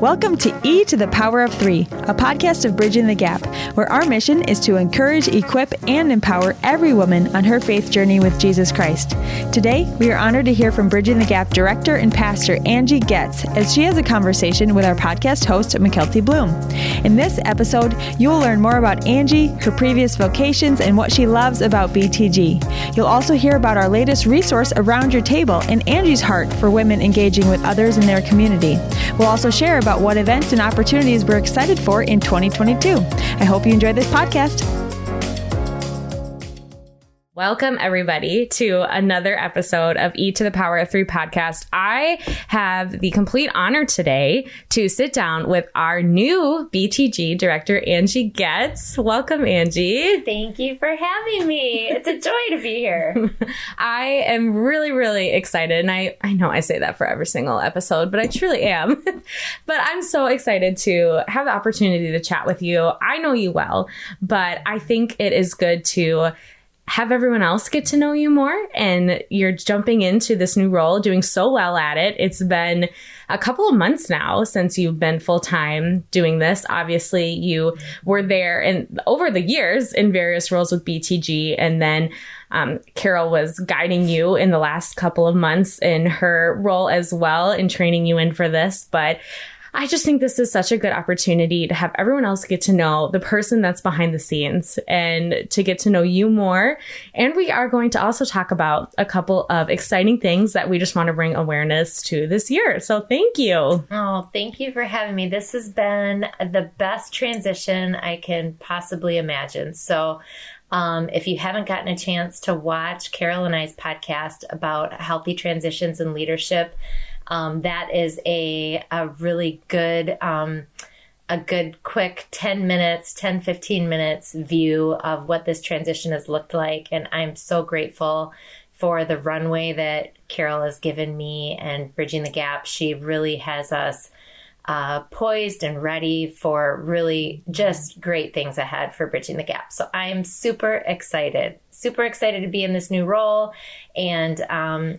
Welcome to E to the Power of Three, a podcast of Bridging the Gap, where our mission is to encourage, equip, and empower every woman on her faith journey with Jesus Christ. Today, we are honored to hear from Bridging the Gap director and pastor Angie Goetz as she has a conversation with our podcast host, McKelty Bloom. In this episode, you will learn more about Angie, her previous vocations, and what she loves about BTG. You'll also hear about our latest resource, Around Your Table, and Angie's heart for women engaging with others in their community. We'll also share about what events and opportunities we're excited for in 2022. I hope you enjoy this podcast. Welcome, everybody, to another episode of E to the Power of Three podcast. I have the complete honor today to sit down with our new BTG director, Angie Goetz. Welcome, Angie. Thank you for having me. It's a joy to be here. I am really, really excited. And I know I say that for every single episode, but I truly am. But I'm so excited to have the opportunity to chat with you. I know you well, but I think it is good to have everyone else get to know you more, and you're jumping into this new role, doing so well at it. It's been a couple of months now since you've been full-time doing this. Obviously, you were there and over the years in various roles with BTG, and then Carol was guiding you in the last couple of months in her role as well and training you in for this. But I just think this is such a good opportunity to have everyone else get to know the person that's behind the scenes and to get to know you more. And we are going to also talk about a couple of exciting things that we just want to bring awareness to this year. So thank you. Oh, thank you for having me. This has been the best transition I can possibly imagine. So if you haven't gotten a chance to watch Carol and I's podcast about healthy transitions in leadership, that is a really good, a good quick 10 minutes, 10, 15 minutes view of what this transition has looked like. And I'm so grateful for the runway that Carol has given me and Bridging the Gap. She really has us poised and ready for really just great things ahead for Bridging the Gap. So I'm super excited to be in this new role, and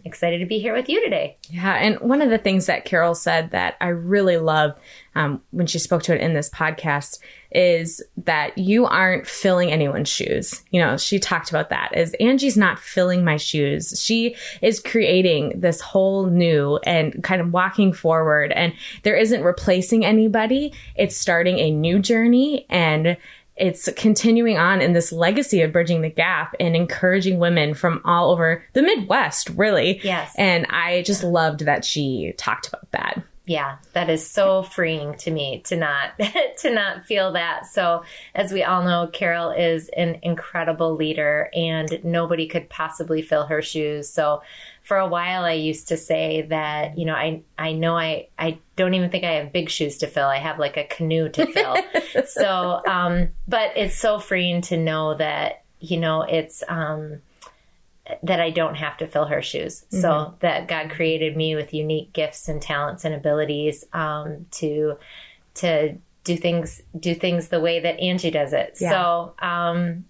excited to be here with you today. Yeah. And one of the things that Carol said that I really love when she spoke to it in this podcast is that you aren't filling anyone's shoes. You know, she talked about that as Angie's not filling my shoes. She is creating this whole new and kind of walking forward, and there isn't replacing anybody. It's starting a new journey, and it's continuing on in this legacy of Bridging the Gap and encouraging women from all over the Midwest, really. Yes. And I just loved that she talked about that. Yeah, that is so freeing to me to not feel that. So as we all know, Carol is an incredible leader and nobody could possibly fill her shoes. So for a while, I used to say that, you know, I don't even think I have big shoes to fill. I have like a canoe to fill. So, but it's so freeing to know that, you know, it's, that I don't have to fill her shoes. Mm-hmm. So that God created me with unique gifts and talents and abilities, to do things the way that Angie does it. Yeah. So,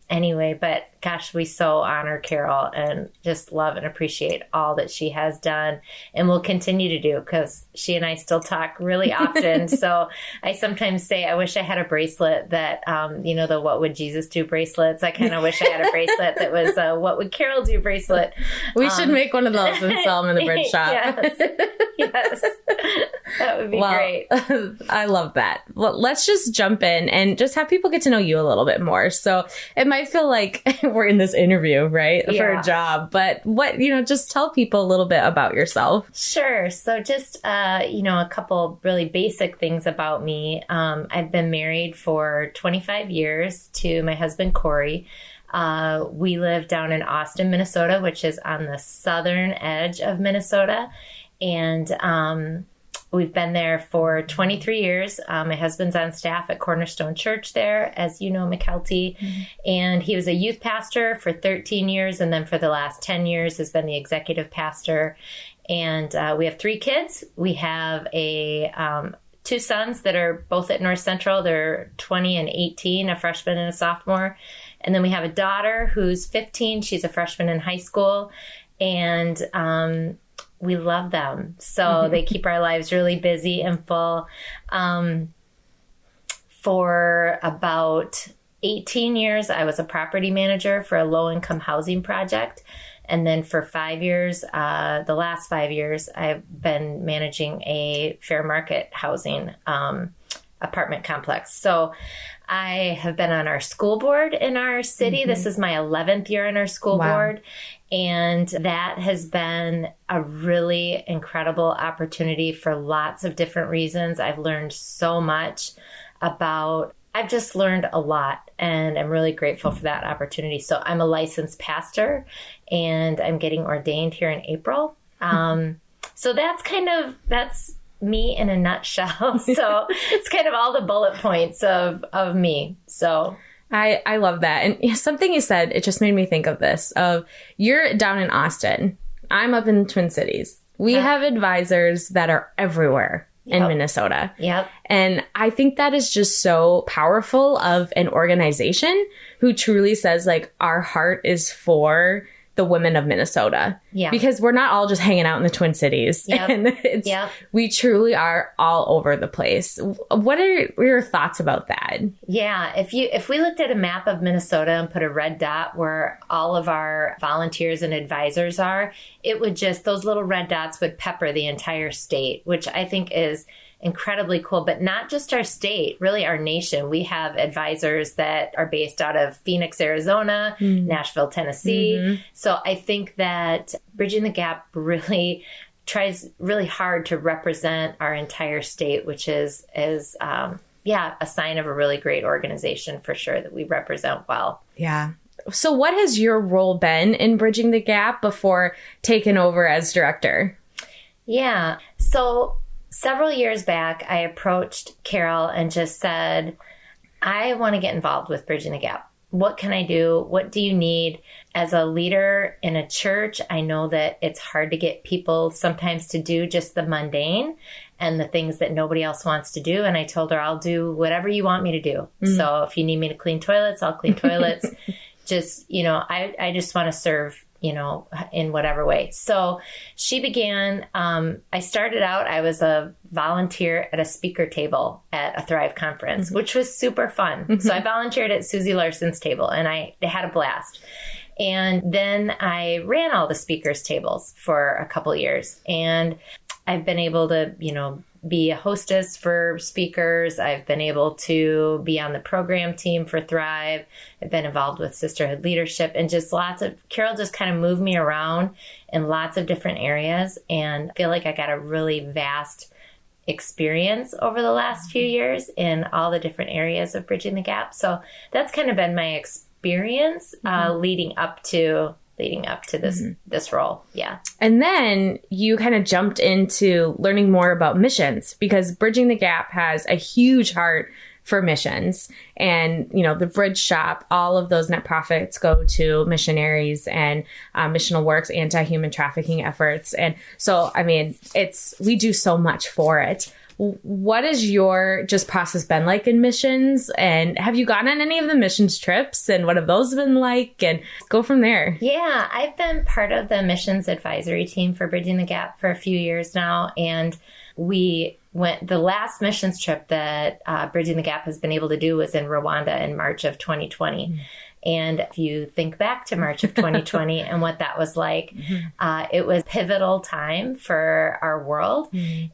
anyway, but gosh, we so honor Carol and just love and appreciate all that she has done and will continue to do, because she and I still talk really often. So I sometimes say, I wish I had a bracelet that, you know, the What Would Jesus Do bracelets. I kind of wish I had a bracelet that was What Would Carol Do bracelet. We should make one of those and sell them in the bridge shop. Yes. That would be great. I love that. Well, let's just jump in and just have people get to know you a little bit more. So it might feel like we're in this interview, right? Yeah. For a job, but just tell people a little bit about yourself. Sure. So just, a couple really basic things about me. I've been married for 25 years to my husband, Corey. We live down in Austin, Minnesota, which is on the southern edge of Minnesota. And, we've been there for 23 years. My husband's on staff at Cornerstone Church there, as you know, McKelty. Mm-hmm. And he was a youth pastor for 13 years. And then for the last 10 years has been the executive pastor. And we have 3 kids. We have 2 sons that are both at North Central. They're 20 and 18, a freshman and a sophomore. And then we have a daughter who's 15. She's a freshman in high school. And we love them. So they keep our lives really busy and full. For about 18 years, I was a property manager for a low-income housing project. And then for 5 years, the last 5 years, I've been managing a fair market housing apartment complex. So I have been on our school board in our city. This is my 11th year on our school board. And that has been a really incredible opportunity for lots of different reasons. I've learned so much I've just learned a lot, and I'm really grateful for that opportunity. So I'm a licensed pastor, and I'm getting ordained here in April. So that's me in a nutshell. So it's kind of all the bullet points of me. So I love that. And something you said, it just made me think of this, of you're down in Austin. I'm up in Twin Cities. We have advisors that are everywhere in Minnesota. Yep. And I think that is just so powerful of an organization who truly says, like, our heart is for the women of Minnesota. Yeah. Because we're not all just hanging out in the Twin Cities. Yep. And we truly are all over the place. What are your thoughts about that? Yeah. If we looked at a map of Minnesota and put a red dot where all of our volunteers and advisors are, it would just, those little red dots would pepper the entire state, which I think is incredibly cool, but not just our state, really our nation. We have advisors that are based out of Phoenix, Arizona, Nashville, Tennessee. So I think that Bridging the Gap really tries really hard to represent our entire state, which is a sign of a really great organization for sure, that we represent well. Yeah. So what has your role been in Bridging the Gap before taking over as director? Yeah. So several years back, I approached Carol and just said, I want to get involved with Bridging the Gap. What can I do? What do you need? As a leader in a church, I know that it's hard to get people sometimes to do just the mundane and the things that nobody else wants to do. And I told her, I'll do whatever you want me to do. So if you need me to clean toilets, I'll clean toilets. I just want to serve, in whatever way. So she began, I started out, I was a volunteer at a speaker table at a Thrive conference, which was super fun. So I volunteered at Susie Larson's table, and I had a blast. And then I ran all the speakers tables for a couple years, and I've been able to, be a hostess for speakers. I've been able to be on the program team for Thrive. I've been involved with sisterhood leadership, and just Carol just kind of moved me around in lots of different areas. And I feel like I got a really vast experience over the last few years in all the different areas of Bridging the Gap. So that's kind of been my experience leading up to this role. Yeah. And then you kind of jumped into learning more about missions, because Bridging the Gap has a huge heart for missions. And, the Bridge Shop, all of those net profits go to missionaries and missional works, anti-human trafficking efforts. And so, we do so much for it. What has your process been like in missions? And have you gone on any of the missions trips? And what have those been like? And go from there. Yeah, I've been part of the missions advisory team for Bridging the Gap for a few years now. And we went, the last missions trip that Bridging the Gap has been able to do was in Rwanda in March of 2020. And if you think back to March of 2020 and what that was like, it was a pivotal time for our world.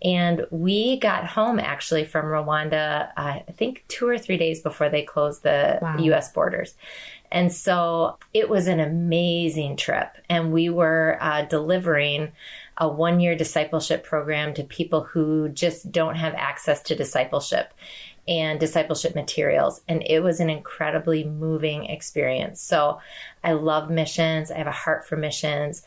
And we got home actually from Rwanda, I think 2 or 3 days before they closed the U.S. borders. And so it was an amazing trip. And we were delivering a 1-year discipleship program to people who just don't have access to discipleship and discipleship materials. And it was an incredibly moving experience. So I love missions. I have a heart for missions.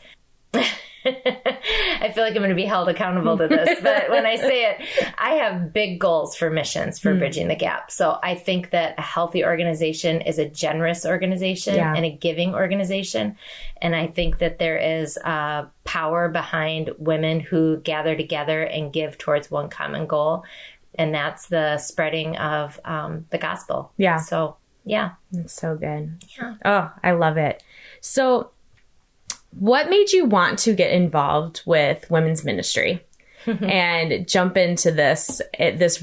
I feel like I'm going to be held accountable to this, but when I say it, I have big goals for missions for Bridging the Gap. So I think that a healthy organization is a generous organization and a giving organization. And I think that there is power behind women who gather together and give towards one common goal. And that's the spreading of the gospel. Yeah. So, yeah. That's so good. Yeah. Oh, I love it. So what made you want to get involved with women's ministry and jump into this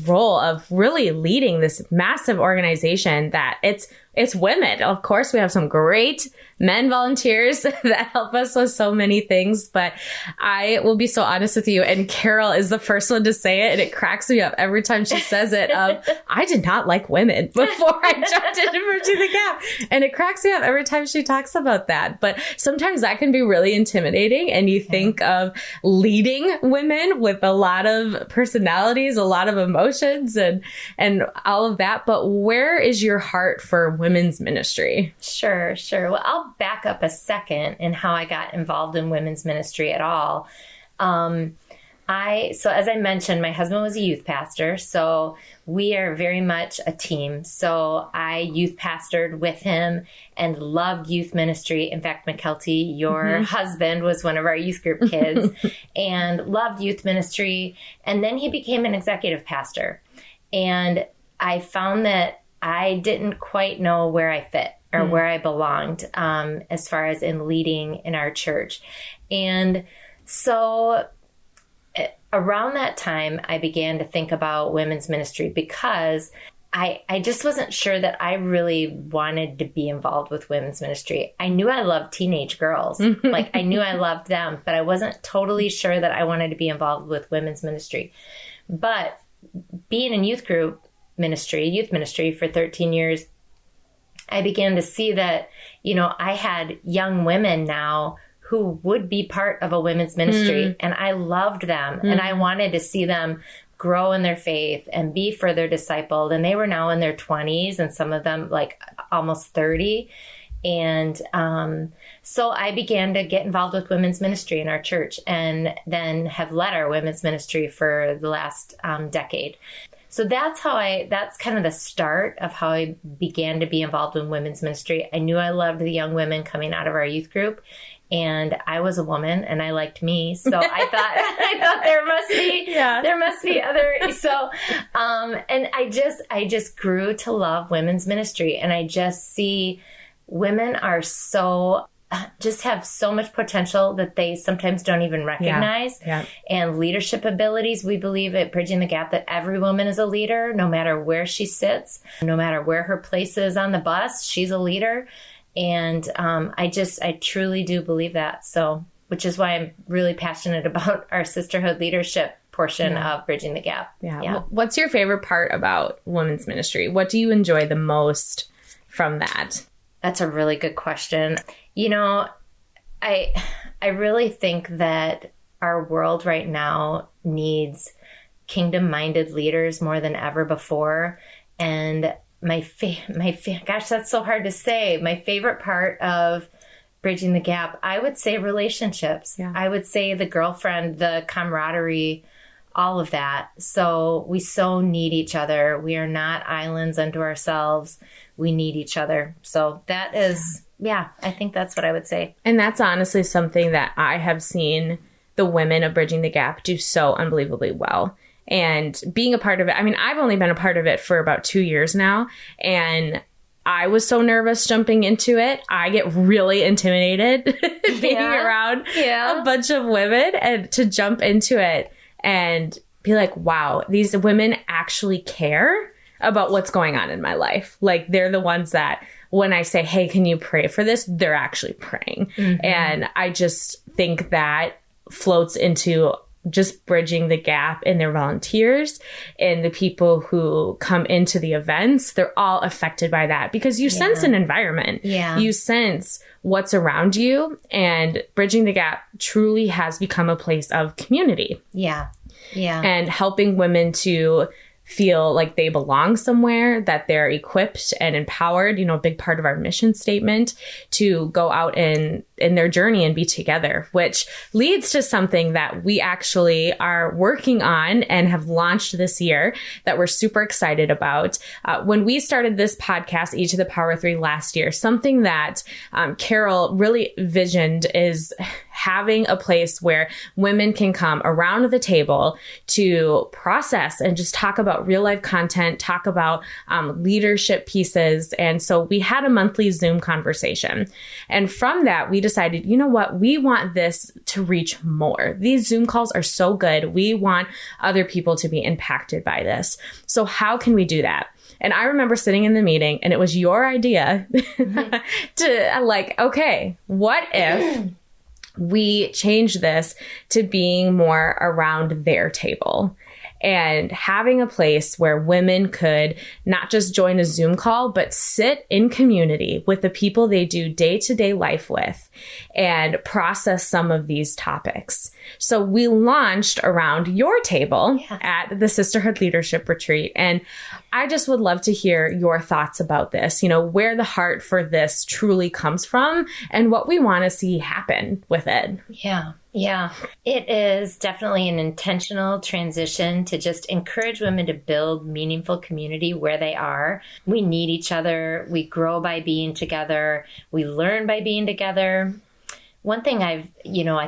role of really leading this massive organization that it's women. Of course, we have some great men volunteers that help us with so many things, but I will be so honest with you. And Carol is the first one to say it, and it cracks me up every time she says it. I did not like women before I jumped into Bridging the Gap, and it cracks me up every time she talks about that. But sometimes that can be really intimidating, and you think of leading women with a lot of personalities, a lot of emotions, and all of that. But where is your heart for women's ministry? Sure. Well, I'll back up a second in how I got involved in women's ministry at all. So as I mentioned, my husband was a youth pastor, so we are very much a team. So I youth pastored with him and loved youth ministry. In fact, McKelty, your husband, was one of our youth group kids and loved youth ministry. And then he became an executive pastor. And I found that I didn't quite know where I fit or where I belonged as far as in leading in our church. And so around that time, I began to think about women's ministry because I just wasn't sure that I really wanted to be involved with women's ministry. I knew I loved teenage girls. Like I knew I loved them, but I wasn't totally sure that I wanted to be involved with women's ministry. But being in youth ministry for 13 years, I began to see that, I had young women now who would be part of a women's ministry, and I loved them, and I wanted to see them grow in their faith and be further discipled. And they were now in their 20s, and some of them like almost 30. And so I began to get involved with women's ministry in our church, and then have led our women's ministry for the last decade. So that's kind of the start of how I began to be involved in women's ministry. I knew I loved the young women coming out of our youth group, and I was a woman and I liked me. So I thought there must be other. So, and I just grew to love women's ministry, and I just see women are just have so much potential that they sometimes don't even recognize. And leadership abilities, we believe at Bridging the Gap that every woman is a leader, no matter where she sits, no matter where her place is on the bus, she's a leader. And I truly do believe that. So, which is why I'm really passionate about our sisterhood leadership portion of Bridging the Gap. What's your favorite part about women's ministry? What do you enjoy the most from that? That's a really good question. I really think that our world right now needs kingdom-minded leaders more than ever before. And gosh, that's so hard to say. My favorite part of Bridging the Gap, I would say relationships. I would say the girlfriend, the camaraderie, all of that. So we so need each other. We are not islands unto ourselves. We need each other. So that is, I think that's what I would say. And that's honestly something that I have seen the women of Bridging the Gap do so unbelievably well. And being a part of it, I mean, I've only been a part of it for about 2 years now. And I was so nervous jumping into it. I get really intimidated being around a bunch of women, and to jump into it and be like, wow, these women actually care about what's going on in my life. Like, they're the ones that when I say, hey, can you pray for this? They're actually praying. And I just think that floats into just Bridging the Gap and their volunteers and the people who come into the events. They're all affected by that because you sense an environment. You sense what's around you, and Bridging the Gap truly has become a place of community. And helping women to feel like they belong somewhere, that they're equipped and empowered, a big part of our mission statement, to go out in their journey and be together, which leads to something that we actually are working on and have launched this year that we're super excited about. When we started this podcast, Each of the Power 3 last year, something that Carol really visioned is having a place where women can come around the table to process and just talk about real life content, talk about leadership pieces. And so we had a monthly Zoom conversation. And from that, we decided, you know what, we want this to reach more. These Zoom calls are so good. We want other people to be impacted by this. So how can we do that? And I remember sitting in the meeting and it was your idea to like, okay, what if we change this to being more around their table and having a place where women could not just join a Zoom call, but sit in community with the people they do day-to-day life with and process some of these topics. So we launched around your table at the Sisterhood Leadership Retreat. And I just would love to hear your thoughts about this, you know, where the heart for this truly comes from and what we want to see happen with it. Yeah, it is definitely an intentional transition to just encourage women to build meaningful community where they are. We need each other. We grow by being together. We learn by being together. One thing I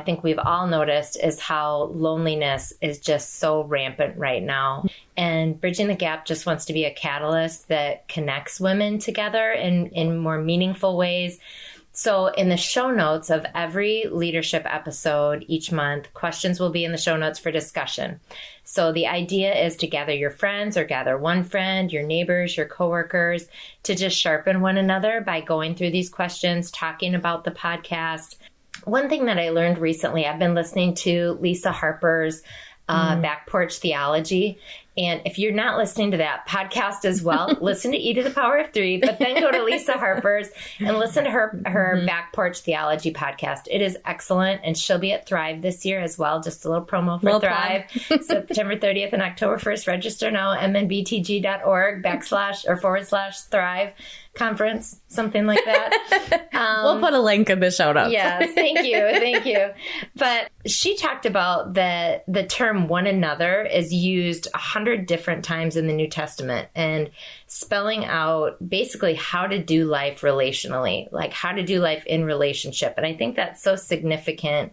think we've all noticed is how loneliness is just so rampant right now. And Bridging the Gap just wants to be a catalyst that connects women together in more meaningful ways. So in the show notes of every leadership episode each month, questions will be in the show notes for discussion. So the idea is to gather your friends or gather one friend, your neighbors, your coworkers, to just sharpen one another by going through these questions, talking about the podcast. One thing that I learned recently, I've been listening to Lisa Harper's Back Porch Theology. And if you're not listening to that podcast as well, listen to E to the Power of 3, but then go to Lisa Harper's and listen to her Back Porch Theology podcast. It is excellent. And she'll be at Thrive this year as well. Just a little promo for Thrive. September 30th and October 1st. Register now, mnbtg.org/Thrive conference, something like that. We'll put a link in the show notes. Yes, thank you. But she talked about that the term one another is used 100 different times in the New Testament and spelling out basically how to do life relationally, like how to do life in relationship. And I think that's so significant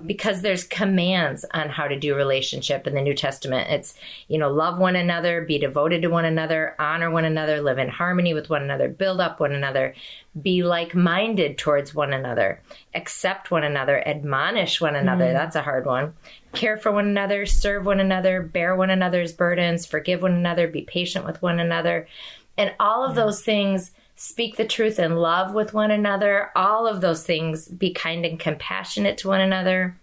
because there's commands on how to do relationship in the New Testament. It's, love one another, be devoted to one another, honor one another, live in harmony with one another, build up one another, be like-minded towards one another, accept one another, admonish one another. That's a hard one. Care for one another, serve one another, bear one another's burdens, forgive one another, be patient with one another. And all of those things, speak the truth in love with one another. All of those things, be kind and compassionate to one another,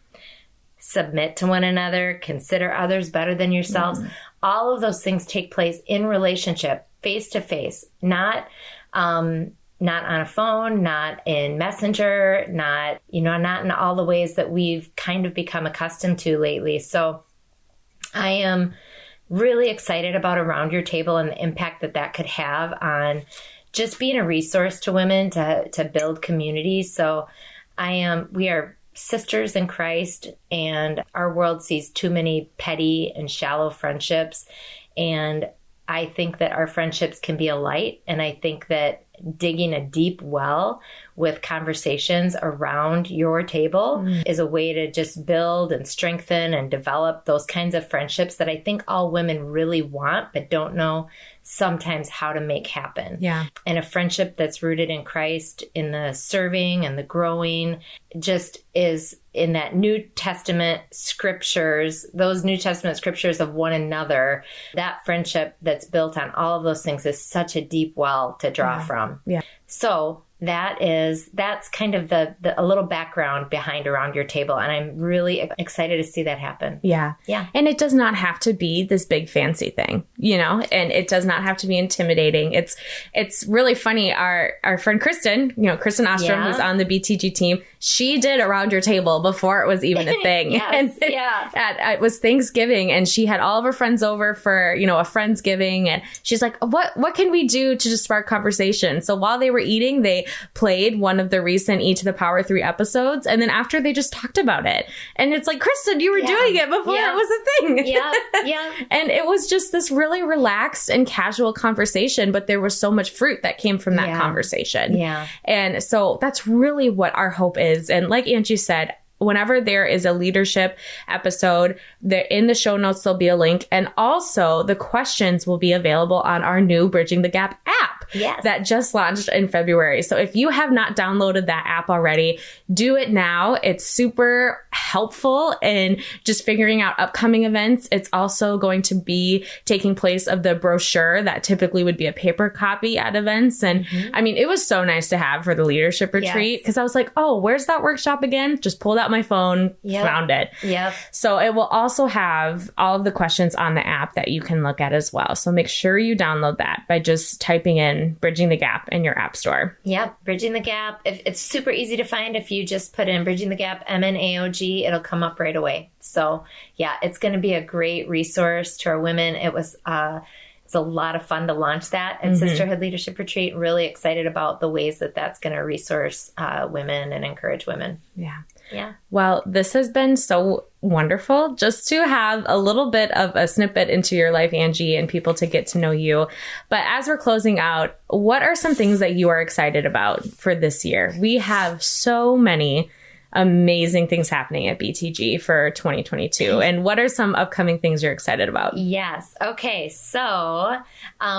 submit to one another, consider others better than yourselves. All of those things take place in relationship, face to face, not on a phone, not in Messenger, not in all the ways that we've kind of become accustomed to lately. So I am really excited about Around Your Table and the impact that could have on just being a resource to women to build community. So we are sisters in Christ, and our world sees too many petty and shallow friendships. And I think that our friendships can be a light. And I think that digging a deep well with conversations around your table is a way to just build and strengthen and develop those kinds of friendships that I think all women really want, but don't know sometimes how to make happen. Yeah. And a friendship that's rooted in Christ, in the serving and the growing, just is in that New Testament scriptures, those New Testament scriptures of one another. That friendship that's built on all of those things is such a deep well to draw from. Yeah. So that's kind of a little background behind Around Your Table. And I'm really excited to see that happen. Yeah. Yeah. And it does not have to be this big fancy thing, and it does not have to be intimidating. It's really funny. Our friend Kristen, Kristen Ostrom, who's on the BTG team, she did Around Your Table before it was even a thing. Yes, it was Thanksgiving, and she had all of her friends over for, a Friendsgiving. And she's like, what can we do to just spark conversation? So while they were eating, they played one of the recent E to the Power 3 episodes. And then after, they just talked about it. And it's like, Kristen, you were doing it before it was a thing. Yeah. Yeah. And it was just this really relaxed and casual conversation, but there was so much fruit that came from that conversation. Yeah. And so that's really what our hope is. And like Angie said, whenever there is a leadership episode, there in the show notes, there'll be a link. And also the questions will be available on our new Bridging the Gap app. Yes. That just launched in February. So if you have not downloaded that app already, do it now. It's super helpful in just figuring out upcoming events. It's also going to be taking place of the brochure that typically would be a paper copy at events. And I mean, it was so nice to have for the leadership retreat because I was like, oh, where's that workshop again? Just pulled out my phone, found it. Yep. So it will also have all of the questions on the app that you can look at as well. So make sure you download that by just typing in Bridging the Gap in your app store. Yep. Bridging the Gap. It's super easy to find. If you just put in Bridging the Gap, MNAOG, it'll come up right away. So yeah, it's going to be a great resource to our women. It's a lot of fun to launch that at Sisterhood Leadership Retreat. Really excited about the ways that that's going to resource women and encourage women. Yeah. Yeah. Well, this has been so wonderful just to have a little bit of a snippet into your life, Angie, and people to get to know you. But as we're closing out, what are some things that you are excited about for this year? We have so many amazing things happening at BTG for 2022. And what are some upcoming things you're excited about? Yes. Okay. So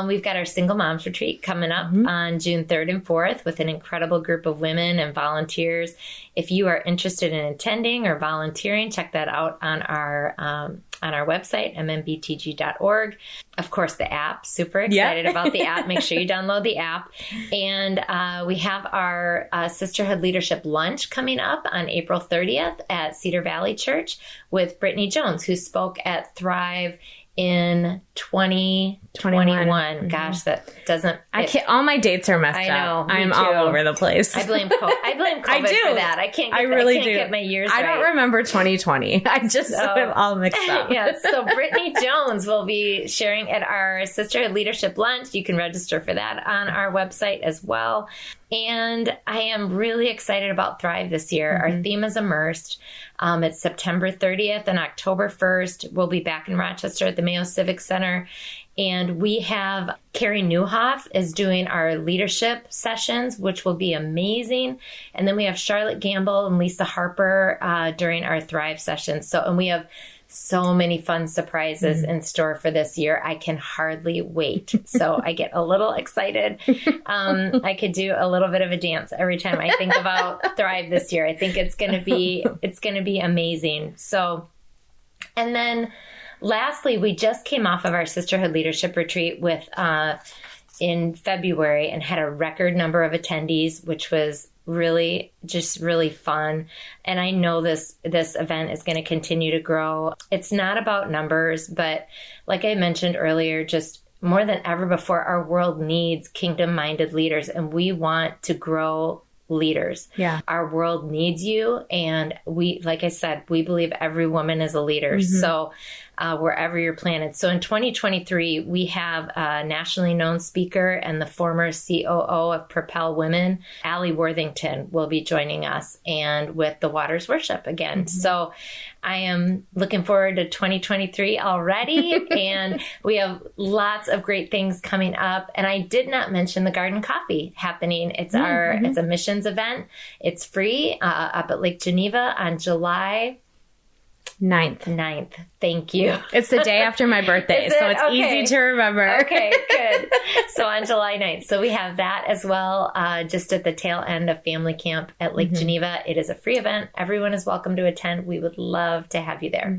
we've got our Single Moms Retreat coming up on June 3rd and 4th with an incredible group of women and volunteers. If you are interested in attending or volunteering, check that out on our website, mmbtg.org. Of course, the app. Super excited about the app. Make sure you download the app. And we have our Sisterhood Leadership Lunch coming up on April 30th at Cedar Valley Church with Brittany Jones, who spoke at Thrive in 2021. Gosh, that doesn't... all my dates are messed up. I know. I'm all over the place. I blame COVID for that. I can't get my years right. I don't remember 2020. I just am all mixed up. Yeah, so Brittany Jones will be sharing at our Sisterhood Leadership Lunch. You can register for that on our website as well. And I am really excited about Thrive this year. Our theme is Immersed. It's September 30th and October 1st. We'll be back in Rochester at the Mayo Civic Center. And we have Carrie Newhoff is doing our leadership sessions, which will be amazing. And then we have Charlotte Gamble and Lisa Harper during our Thrive sessions. And we have so many fun surprises in store for this year. I can hardly wait. So I get a little excited. I could do a little bit of a dance every time I think about Thrive this year. I think it's going to be amazing. So, and then lastly, we just came off of our Sisterhood Leadership Retreat in February and had a record number of attendees, which was really fun. And I know this event is going to continue to grow. It's not about numbers, but like I mentioned earlier, just more than ever before, our world needs kingdom-minded leaders, and we want to grow leaders. Yeah. Our world needs you. And we, like I said, we believe every woman is a leader. So wherever you're planted. So in 2023, we have a nationally known speaker and the former COO of Propel Women, Allie Worthington, will be joining us, and with the Waters Worship again. So I am looking forward to 2023 already. And we have lots of great things coming up. And I did not mention the Garden Coffee happening. It's it's a missions event. It's free up at Lake Geneva on July 9th. Thank you. It's the day after my birthday, so it's easy to remember. Okay, good. So on July 9th. So we have that as well, just at the tail end of family camp at Lake Geneva. It is a free event. Everyone is welcome to attend. We would love to have you there.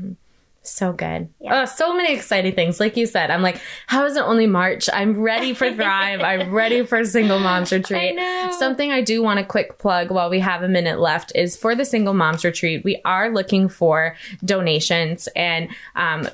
So good. Yeah. Oh, so many exciting things. Like you said, I'm like, how is it only March? I'm ready for Thrive. I'm ready for Single Moms Retreat. I know. Something I do want to quick plug while we have a minute left is for the Single Moms Retreat, we are looking for donations. And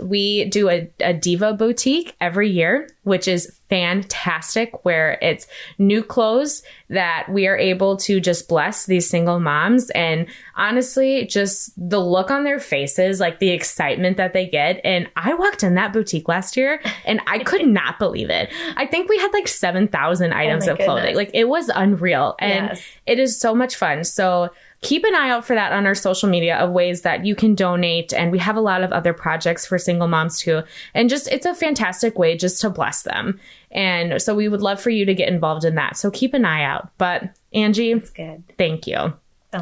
we do a Diva Boutique every year, which is fantastic, where it's new clothes that we are able to just bless these single moms. And honestly, just the look on their faces, like the excitement that they get. And I walked in that boutique last year and I could not believe it. I think we had like 7,000 items of clothing. Goodness. Like, it was unreal. And it is so much fun. So keep an eye out for that on our social media of ways that you can donate. And we have a lot of other projects for single moms too. And just, it's a fantastic way just to bless them. And so we would love for you to get involved in that. So keep an eye out. But Angie, That's good. Thank you.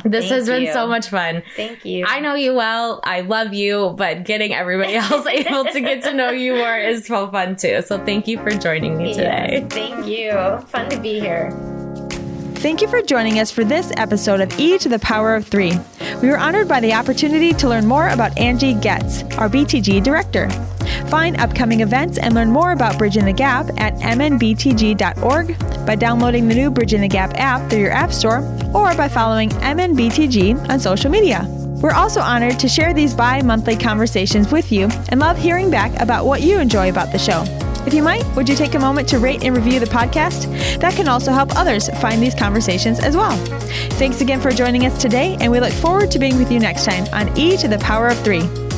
This has been so much fun. Thank you. I know you well. I love you, but getting everybody else able to get to know you more is so fun too. So thank you for joining me today. Yes, thank you. Fun to be here. Thank you for joining us for this episode of E to the Power of 3. We were honored by the opportunity to learn more about Angie Goetz, our BTG director. Find upcoming events and learn more about Bridging the Gap at mnbtg.org by downloading the new Bridging the Gap app through your app store or by following MNBTG on social media. We're also honored to share these bi-monthly conversations with you and love hearing back about what you enjoy about the show. If you might, would you take a moment to rate and review the podcast? That can also help others find these conversations as well. Thanks again for joining us today, and we look forward to being with you next time on E to the Power of 3.